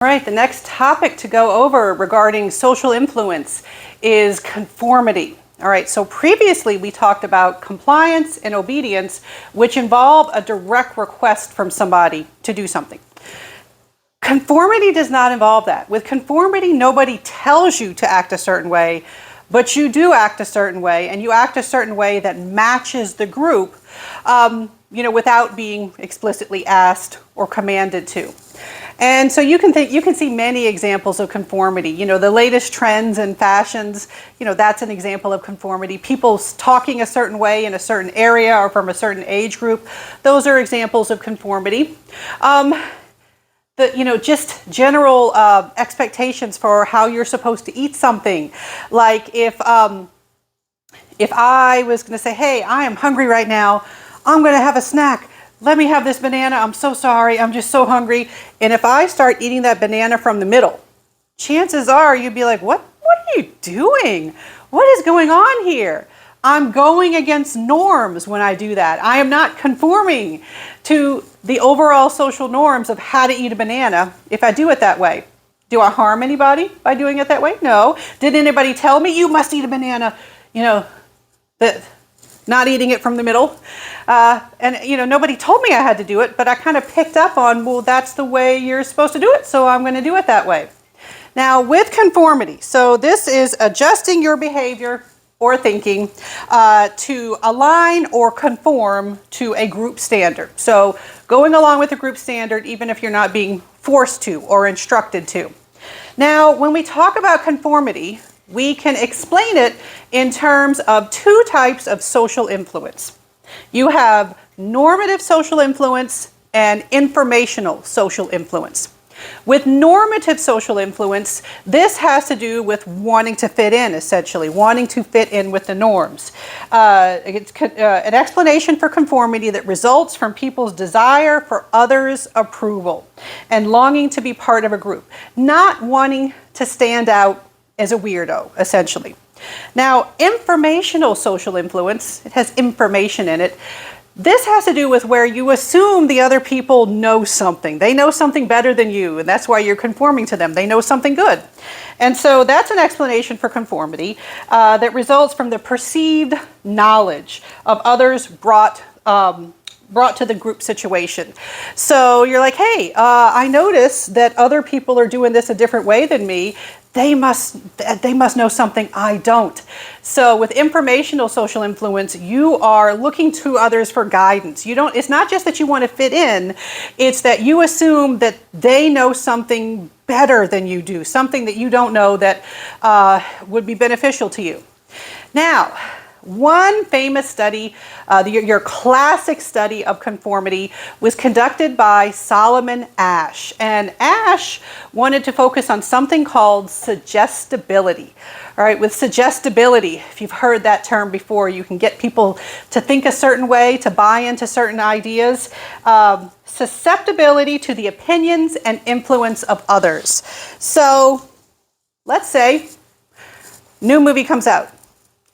All right, the next topic to go over regarding social influence is conformity. All right, so previously we talked about compliance and obedience, which involve a direct request from somebody to do something. Conformity does not involve that. With conformity, nobody tells you to act a certain way, but you do act a certain way, and you act a certain way that matches the group, without being explicitly asked or commanded to. And so you can see many examples of conformity. The latest trends and fashions, that's an example of conformity. People talking a certain way in a certain area or from a certain age group, those are examples of conformity. Just general expectations for how you're supposed to eat something. Like if I was going to say, hey, I am hungry right now, I'm going to have a snack. Let me have this banana. I'm so sorry. I'm just so hungry. And if I start eating that banana from the middle, chances are you'd be like, what are you doing? What is going on here? I'm going against norms when I do that. I am not conforming to the overall social norms of how to eat a banana if I do it that way. Do I harm anybody by doing it that way? No. Did anybody tell me you must eat a banana? Not eating it from the middle. Nobody told me I had to do it, but I kind of picked up on, well, that's the way you're supposed to do it, so I'm going to do it that way. Now, with conformity, so this is adjusting your behavior or thinking to align or conform to a group standard. So going along with a group standard, even if you're not being forced to or instructed to. Now, when we talk about conformity, we can explain it in terms of two types of social influence. You have normative social influence and informational social influence. With normative social influence, this has to do with wanting to fit in, essentially, wanting to fit in with the norms. It's an explanation for conformity that results from people's desire for others' approval and longing to be part of a group, not wanting to stand out as a weirdo, essentially. Now, informational social influence, it has information in it. This has to do with where you assume the other people know something. They know something better than you, and that's why you're conforming to them. They know something good. And so that's an explanation for conformity that results from the perceived knowledge of others brought to the group situation. So you're like, hey, I notice that other people are doing this a different way than me. They must know something I don't. So with informational social influence, you are looking to others for guidance. It's not just that you want to fit in, it's that you assume that they know something better than you do, something that you don't know that would be beneficial to you. Now, one famous study, your classic study of conformity, was conducted by Solomon Asch. And Asch wanted to focus on something called suggestibility. All right, with suggestibility, if you've heard that term before, you can get people to think a certain way, to buy into certain ideas. Susceptibility to the opinions and influence of others. So, let's say, new movie comes out.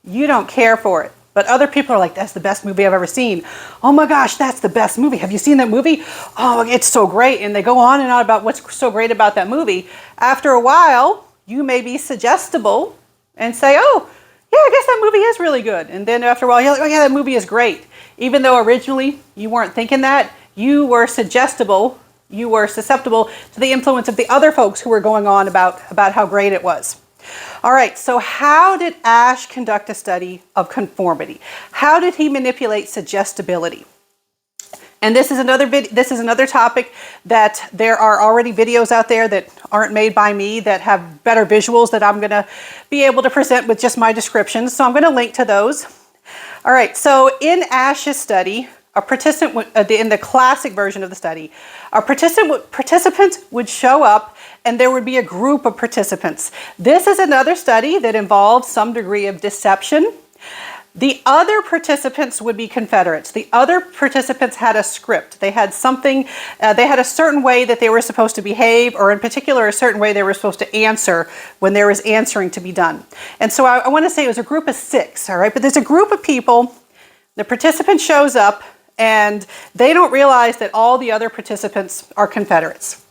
You don't care for it, but other people are like, that's the best movie I've ever seen. Oh my gosh, that's the best movie. Have you seen that movie? Oh, it's so great. And they go on and on about what's so great about that movie. After a while, you may be suggestible and say, oh, yeah, I guess that movie is really good. And then after a while, you're like, oh yeah, that movie is great. Even though originally you weren't thinking that, you were suggestible, you were susceptible to the influence of the other folks who were going on about how great it was. All right, so how did Asch conduct a study of conformity? How did he manipulate suggestibility? And this is another topic that there are already videos out there that aren't made by me that have better visuals that I'm going to be able to present with just my descriptions. So I'm going to link to those. All right, so in Asch's study, a participant, in the classic version of the study, a participant would show up and there would be a group of participants. This is another study that involves some degree of deception. The other participants would be Confederates. The other participants had a script. They had something, they had a certain way that they were supposed to behave, or in particular, a certain way they were supposed to answer when there was answering to be done. And so I want to say it was a group of 6, all right? But there's a group of people, the participant shows up, and they don't realize that all the other participants are Confederates.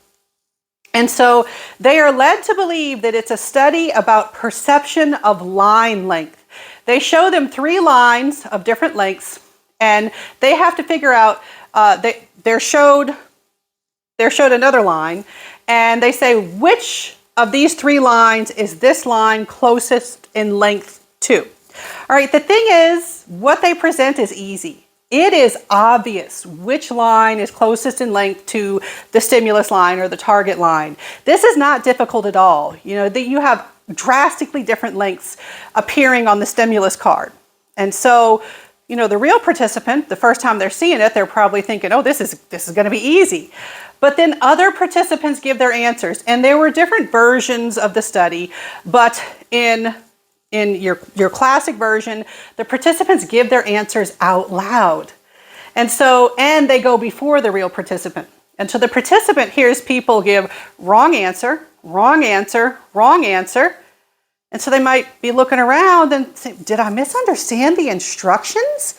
And so they are led to believe that it's a study about perception of line length. They show them 3 lines of different lengths, and they have to figure out, they're showed another line, and they say which of these 3 lines is this line closest in length to. All right, the thing is, what they present is easy. It is obvious which line is closest in length to the stimulus line or the target line. This is not difficult at all. You know, that you have drastically different lengths appearing on the stimulus card. And so, you know, the real participant, the first time they're seeing it, they're probably thinking, oh, this is going to be easy. But then other participants give their answers, and there were different versions of the study, but in your classic version, the participants give their answers out loud. And they go before the real participant. And so the participant hears people give wrong answer, wrong answer, wrong answer. And so they might be looking around and say, did I misunderstand the instructions?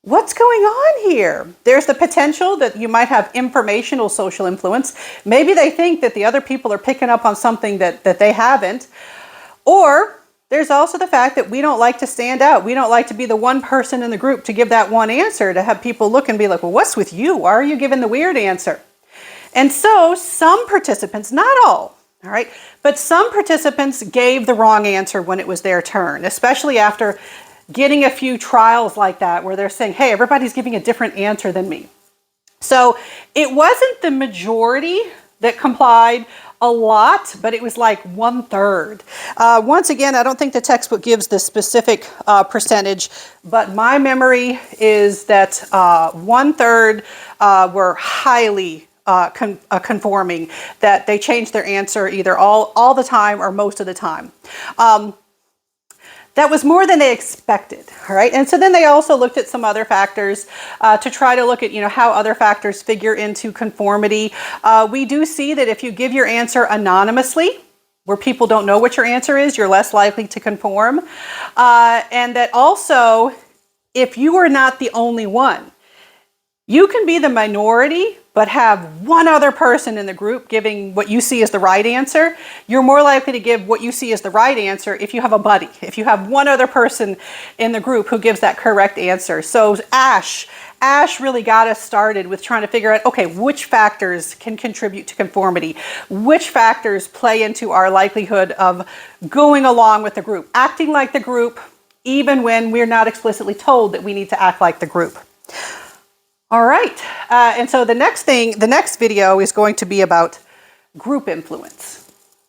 What's going on here? There's the potential that you might have informational social influence. Maybe they think that the other people are picking up on something that they haven't. Or there's also the fact that we don't like to stand out. We don't like to be the one person in the group to give that one answer, to have people look and be like, well, what's with you? Why are you giving the weird answer? And so some participants, not all right, but some participants gave the wrong answer when it was their turn, especially after getting a few trials like that where they're saying, hey, everybody's giving a different answer than me. So it wasn't the majority that complied a lot, but it was like 1/3. Once again, I don't think the textbook gives the specific percentage, but my memory is that 1/3 were highly conforming, that they changed their answer either all the time or most of the time. That was more than they expected, all right? And so then they also looked at some other factors to try to look at, you know, how other factors figure into conformity. We do see that if you give your answer anonymously, where people don't know what your answer is, you're less likely to conform. And that also, if you are not the only one, you can be the minority, but have one other person in the group giving what you see as the right answer. You're more likely to give what you see as the right answer if you have a buddy, if you have one other person in the group who gives that correct answer. So Asch really got us started with trying to figure out, okay, which factors can contribute to conformity? Which factors play into our likelihood of going along with the group, acting like the group, even when we're not explicitly told that we need to act like the group. All right, and so the next video is going to be about group influence.